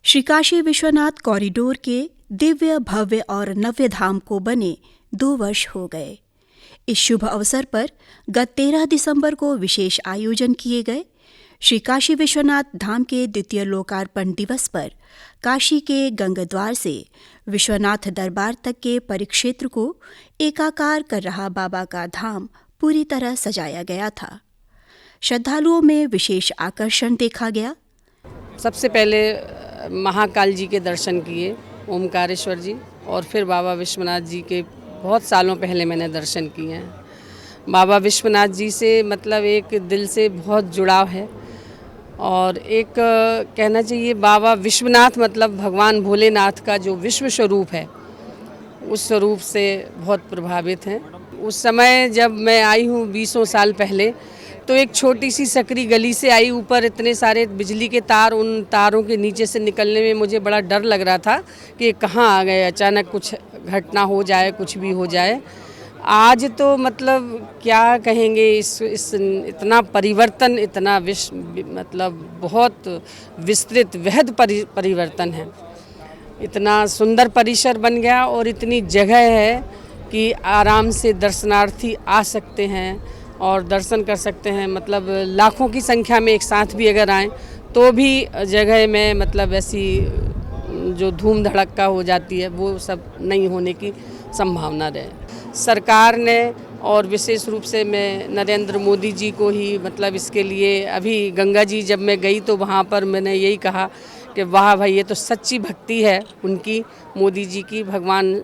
Shri Kashi Vishwanath corridor के दिव्य भव्य और नव्य धाम को बने 2 वर्ष हो गए। इस शुभ अवसर पर गत 13 दिसंबर को विशेष आयोजन किए गए। श्री काशी विश्वनाथ धाम के द्वितीय लोकार्पण दिवस पर काशी के गंगद्वार से विश्वनाथ दरबार तक के परिक्षेत्र को एकाकार कर रहा बाबा का धाम पूरी तरह सजाया गया था। श्रद्धालुओं में विशेष आकर्षण देखा गया। सबसे पहले महाकाल जी के दर्शन किए, ओमकारेश्वर जी, और फिर बाबा विश्वनाथ जी के बहुत सालों पहले मैंने दर्शन किए हैं। बाबा विश्वनाथ जी से मतलब एक दिल से बहुत जुड़ाव है और एक कहना चाहिए बाबा विश्वनाथ मतलब भगवान भोलेनाथ का जो विश्व स्वरूप है, उस स्वरूप से बहुत प्रभावित हैं। उस समय जब मैं आई हूँ 20 साल पहले, तो एक छोटी सी सकरी गली से आई, ऊपर इतने सारे बिजली के तार, उन तारों के नीचे से निकलने में मुझे बड़ा डर लग रहा था कि कहाँ आ गए, अचानक कुछ घटना हो जाए, कुछ भी हो जाए। आज तो मतलब क्या कहेंगे, इस इतना परिवर्तन, इतना मतलब बहुत विस्तृत वृहद परिवर्तन है। इतना सुंदर परिसर बन गया और इतनी जगह है कि आराम से दर्शनार्थी आ सकते हैं और दर्शन कर सकते हैं। मतलब लाखों की संख्या में एक साथ भी अगर आएँ तो भी जगह में मतलब ऐसी जो धूम धड़क्का हो जाती है, वो सब नहीं होने की संभावना रहे। सरकार ने और विशेष रूप से मैं नरेंद्र मोदी जी को ही मतलब इसके लिए, अभी गंगा जी जब मैं गई तो वहाँ पर मैंने यही कहा कि वाह भाई, ये तो सच्ची भक्ति है उनकी, मोदी जी की। भगवान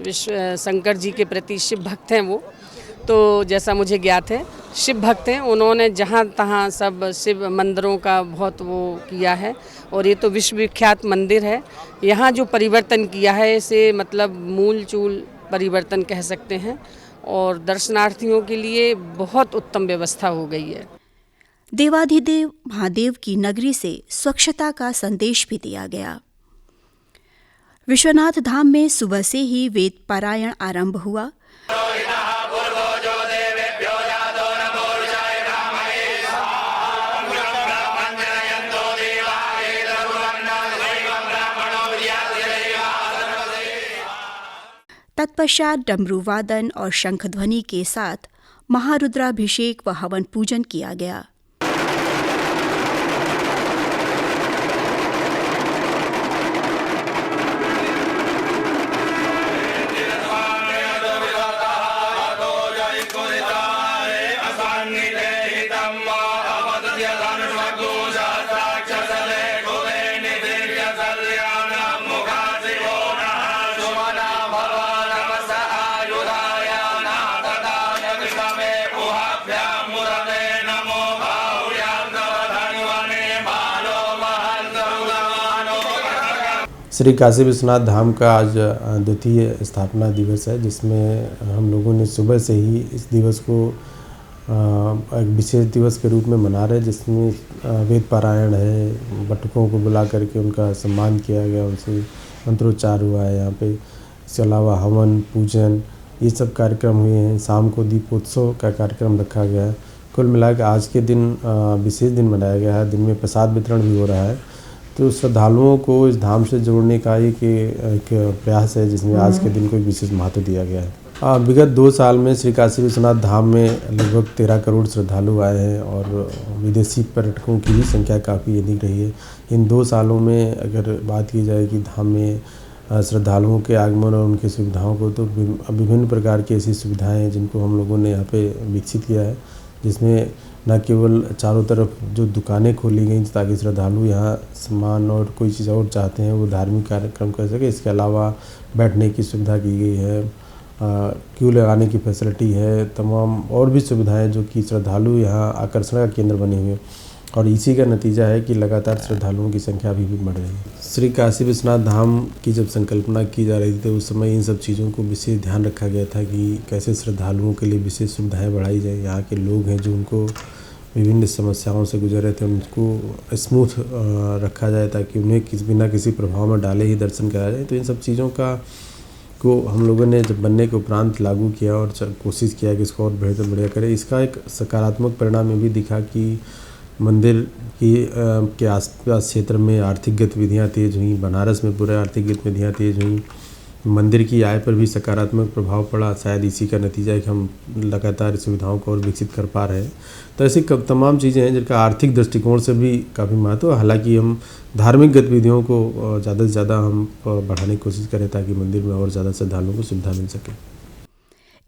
शंकर जी के प्रति शिव भक्त हैं वो, तो जैसा मुझे ज्ञात है शिव भक्त हैं। उन्होंने जहाँ तहाँ सब शिव मंदिरों का बहुत वो किया है और ये तो विश्व विख्यात मंदिर है। यहाँ जो परिवर्तन किया है इसे मतलब मूल चूल परिवर्तन कह सकते हैं और दर्शनार्थियों के लिए बहुत उत्तम व्यवस्था हो गई है। देवाधिदेव महादेव की नगरी से स्वच्छता का संदेश भी दिया गया। विश्वनाथ धाम में सुबह से ही वेद पारायण आरंभ हुआ। तत्पश्चात डमरू वादन और शंख ध्वनि के साथ महारुद्राभिषेक व हवन पूजन किया गया। श्री काशी विश्वनाथ धाम का आज द्वितीय स्थापना दिवस है, जिसमें हम लोगों ने सुबह से ही इस दिवस को एक विशेष दिवस के रूप में मना रहे हैं, जिसमें वेद पारायण है, बटुकों को बुला करके उनका सम्मान किया गया, उनसे मंत्रोच्चार हुआ है यहाँ पे। इसके अलावा हवन पूजन ये सब कार्यक्रम हुए हैं। शाम को दीपोत्सव का कार्यक्रम रखा गया है। कुल मिलाकर आज के दिन विशेष दिन मनाया गया है। दिन में प्रसाद वितरण भी हो रहा है, तो श्रद्धालुओं को इस धाम से जोड़ने का एक प्रयास है, जिसमें आज के दिन को एक विशेष महत्व दिया गया है। विगत 2 साल में श्री काशी विश्वनाथ धाम में लगभग 13 करोड़ श्रद्धालु आए हैं और विदेशी पर्यटकों की भी संख्या काफ़ी अधिक रही है। इन 2 सालों में अगर बात की जाए कि धाम में श्रद्धालुओं के आगमन और उनकी सुविधाओं को, तो विभिन्न प्रकार की ऐसी सुविधाएँ हैं जिनको हम लोगों ने यहाँ पे विकसित किया है, जिसमें न केवल चारों तरफ जो दुकानें खोली गई ताकि श्रद्धालु यहाँ सामान और कोई चीज़ और चाहते हैं वो धार्मिक कार्यक्रम कर सके। इसके अलावा बैठने की सुविधा की गई है, क्यू लगाने की फैसिलिटी है, तमाम और भी सुविधाएं जो कि श्रद्धालु यहाँ आकर्षण का केंद्र बने हुए हैं और इसी का नतीजा है कि लगातार श्रद्धालुओं की संख्या अभी भी बढ़ रही है। श्री काशी विश्वनाथ धाम की जब संकल्पना की जा रही थी तो उस समय इन सब चीज़ों को विशेष ध्यान रखा गया था कि कैसे श्रद्धालुओं के लिए विशेष सुविधाएं बढ़ाई जाए। यहाँ के लोग हैं जो उनको विभिन्न समस्याओं से गुजर रहे थे, उनको स्मूथ रखा जाए ताकि उन्हें बिना किसी प्रभाव में डाले ही दर्शन कराया जाए। तो इन सब चीज़ों को हम लोगों ने जब बनने के उपरांत लागू किया और कोशिश किया कि इसको और बेहतर बढ़िया करें। इसका एक सकारात्मक परिणाम ये भी दिखा कि मंदिर के आसपास क्षेत्र में आर्थिक गतिविधियां तेज हुई, बनारस में पूरे आर्थिक गतिविधियां तेज हुई, मंदिर की आय पर भी सकारात्मक प्रभाव पड़ा। शायद इसी का नतीजा है कि हम लगातार सुविधाओं को और विकसित कर पा रहे हैं। तो ऐसी तमाम चीज़ें हैं जिनका आर्थिक दृष्टिकोण से भी काफ़ी महत्व है। हालांकि हम धार्मिक गतिविधियों को ज़्यादा से ज़्यादा हम बढ़ाने की कोशिश करें ताकि मंदिर में और ज़्यादा श्रद्धालुओं को सुविधा मिल सके।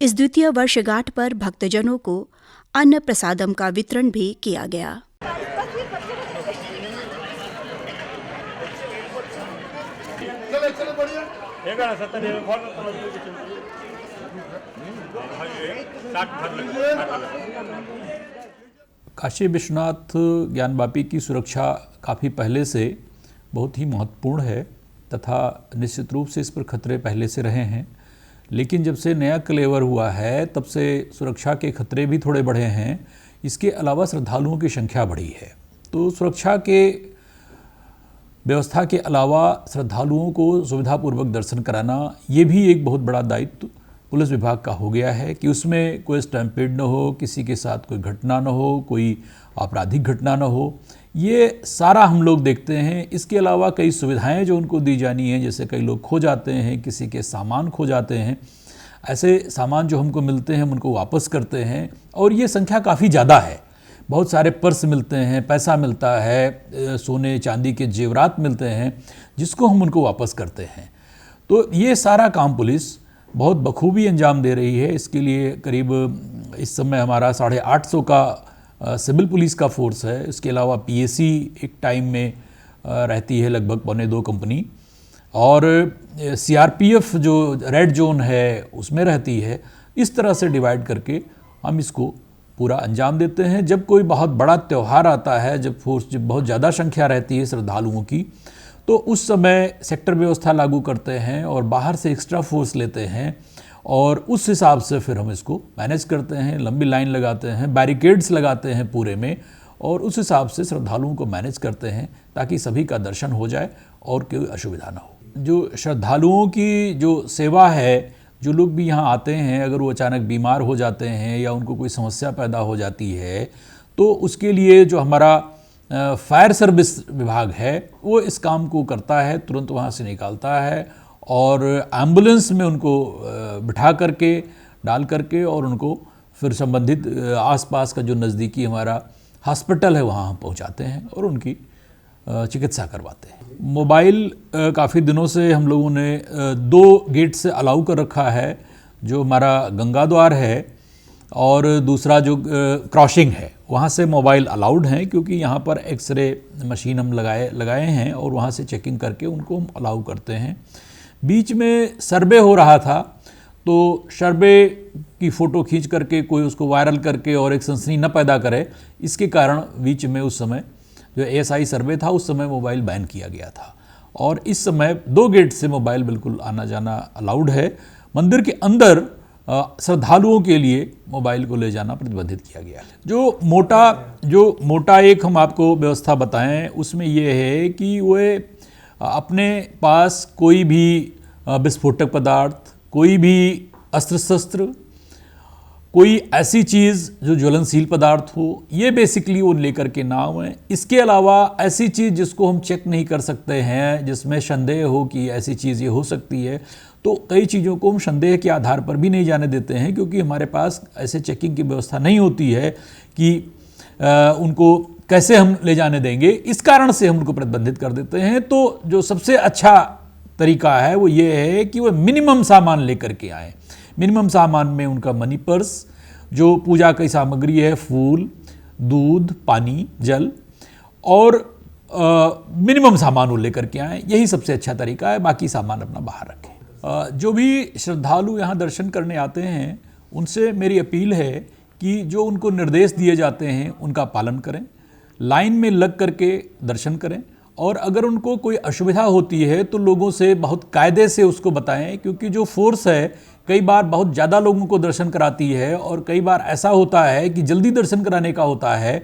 इस द्वितीय वर्षगांठ पर भक्तजनों को अन्न प्रसादम का वितरण भी किया गया। काशी विश्वनाथ ज्ञानवापी की सुरक्षा काफ़ी पहले से बहुत ही महत्वपूर्ण है तथा निश्चित रूप से इस पर खतरे पहले से रहे हैं, लेकिन जब से नया कलेवर हुआ है तब से सुरक्षा के खतरे भी थोड़े बढ़े हैं। इसके अलावा श्रद्धालुओं की संख्या बढ़ी है, तो सुरक्षा के व्यवस्था के अलावा श्रद्धालुओं को सुविधापूर्वक दर्शन कराना ये भी एक बहुत बड़ा दायित्व पुलिस विभाग का हो गया है कि उसमें कोई स्टैम्पेड न हो, किसी के साथ कोई घटना न हो, कोई आपराधिक घटना न हो, ये सारा हम लोग देखते हैं। इसके अलावा कई सुविधाएं जो उनको दी जानी है, जैसे कई लोग खो जाते हैं, किसी के सामान खो जाते हैं, ऐसे सामान जो हमको मिलते हैं हम उनको वापस करते हैं और ये संख्या काफ़ी ज़्यादा है। बहुत सारे पर्स मिलते हैं, पैसा मिलता है, सोने चांदी के जेवरात मिलते हैं जिसको हम उनको वापस करते हैं। तो ये सारा काम पुलिस बहुत बखूबी अंजाम दे रही है। इसके लिए करीब इस समय हमारा 850 का सिविल पुलिस का फोर्स है। इसके अलावा पीएसी एक टाइम में रहती है लगभग 1.25 कंपनी, और सीआरपीएफ जो रेड जोन है उसमें रहती है। इस तरह से डिवाइड करके हम इसको पूरा अंजाम देते हैं। जब कोई बहुत बड़ा त्यौहार आता है, जब बहुत ज़्यादा संख्या रहती है श्रद्धालुओं की, तो उस समय सेक्टर व्यवस्था लागू करते हैं और बाहर से एक्स्ट्रा फोर्स लेते हैं और उस हिसाब से फिर हम इसको मैनेज करते हैं। लंबी लाइन लगाते हैं, बैरिकेड्स लगाते हैं पूरे में, और उस हिसाब से श्रद्धालुओं को मैनेज करते हैं ताकि सभी का दर्शन हो जाए और कोई असुविधा ना हो। जो श्रद्धालुओं की जो सेवा है, जो लोग भी यहाँ आते हैं, अगर वो अचानक बीमार हो जाते हैं या उनको कोई समस्या पैदा हो जाती है, तो उसके लिए जो हमारा फायर सर्विस विभाग है वो इस काम को करता है, तुरंत वहाँ से निकालता है और एम्बुलेंस में उनको बिठा करके डाल करके और उनको फिर संबंधित आसपास का जो नज़दीकी हमारा हॉस्पिटल है वहाँ हम पहुँचाते हैं और उनकी चिकित्सा करवाते हैं। मोबाइल काफ़ी दिनों से हम लोगों ने 2 गेट से अलाउ कर रखा है, जो हमारा गंगा द्वार है और दूसरा जो क्रॉसिंग है वहाँ से मोबाइल अलाउड हैं, क्योंकि यहाँ पर एक्सरे मशीन हम लगाए हैं और वहाँ से चेकिंग करके उनको हम अलाउ करते हैं। बीच में सर्वे हो रहा था, तो सर्वे की फ़ोटो खींच करके कोई उसको वायरल करके और एक सनसनी न पैदा करे, इसके कारण बीच में उस समय जो एएसआई सर्वे था उस समय मोबाइल बैन किया गया था और इस समय 2 गेट से मोबाइल बिल्कुल आना जाना अलाउड है। मंदिर के अंदर श्रद्धालुओं के लिए मोबाइल को ले जाना प्रतिबंधित किया गया है। जो मोटा एक हम आपको व्यवस्था बताएं उसमें ये है कि वे अपने पास कोई भी विस्फोटक पदार्थ, कोई भी अस्त्र शस्त्र, कोई ऐसी चीज़ जो ज्वलनशील पदार्थ हो, ये बेसिकली वो लेकर के ना आएं। इसके अलावा ऐसी चीज़ जिसको हम चेक नहीं कर सकते हैं, जिसमें संदेह हो कि ऐसी चीज़ ये हो सकती है, तो कई चीज़ों को हम संदेह के आधार पर भी नहीं जाने देते हैं, क्योंकि हमारे पास ऐसे चेकिंग की व्यवस्था नहीं होती है कि उनको कैसे हम ले जाने देंगे। इस कारण से हम उनको प्रतिबंधित कर देते हैं। तो जो सबसे अच्छा तरीका है वो ये है कि वो मिनिमम सामान लेकर के आएँ। मिनिमम सामान में उनका मनी पर्स, जो पूजा की सामग्री है, फूल, दूध, पानी, जल, और मिनिमम सामान वो लेकर के आएँ। यही सबसे अच्छा तरीका है, बाकी सामान अपना बाहर रखें। जो भी श्रद्धालु यहाँ दर्शन करने आते हैं उनसे मेरी अपील है कि जो उनको निर्देश दिए जाते हैं उनका पालन करें, लाइन में लग करके दर्शन करें, और अगर उनको कोई असुविधा होती है तो लोगों से बहुत कायदे से उसको बताएं, क्योंकि जो फोर्स है कई बार बहुत ज़्यादा लोगों को दर्शन कराती है और कई बार ऐसा होता है कि जल्दी दर्शन कराने का होता है।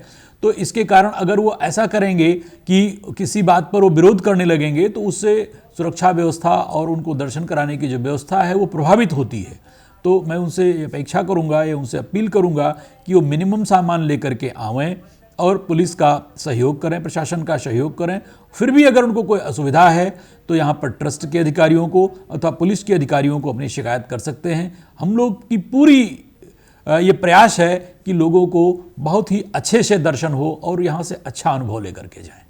तो इसके कारण अगर वो ऐसा करेंगे कि किसी बात पर वो विरोध करने लगेंगे तो उससे सुरक्षा व्यवस्था और उनको दर्शन कराने की जो व्यवस्था है वो प्रभावित होती है। तो मैं उनसे अपेक्षा करूंगा या उनसे अपील करूंगा कि वो मिनिमम सामान लेकर के आवें, और पुलिस का सहयोग करें, प्रशासन का सहयोग करें। फिर भी अगर उनको कोई असुविधा है तो यहाँ पर ट्रस्ट के अधिकारियों को अथवा पुलिस के अधिकारियों को अपनी शिकायत कर सकते हैं। हम लोग की पूरी ये प्रयास है कि लोगों को बहुत ही अच्छे से दर्शन हो और यहाँ से अच्छा अनुभव लेकर के जाएं।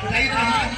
Hey,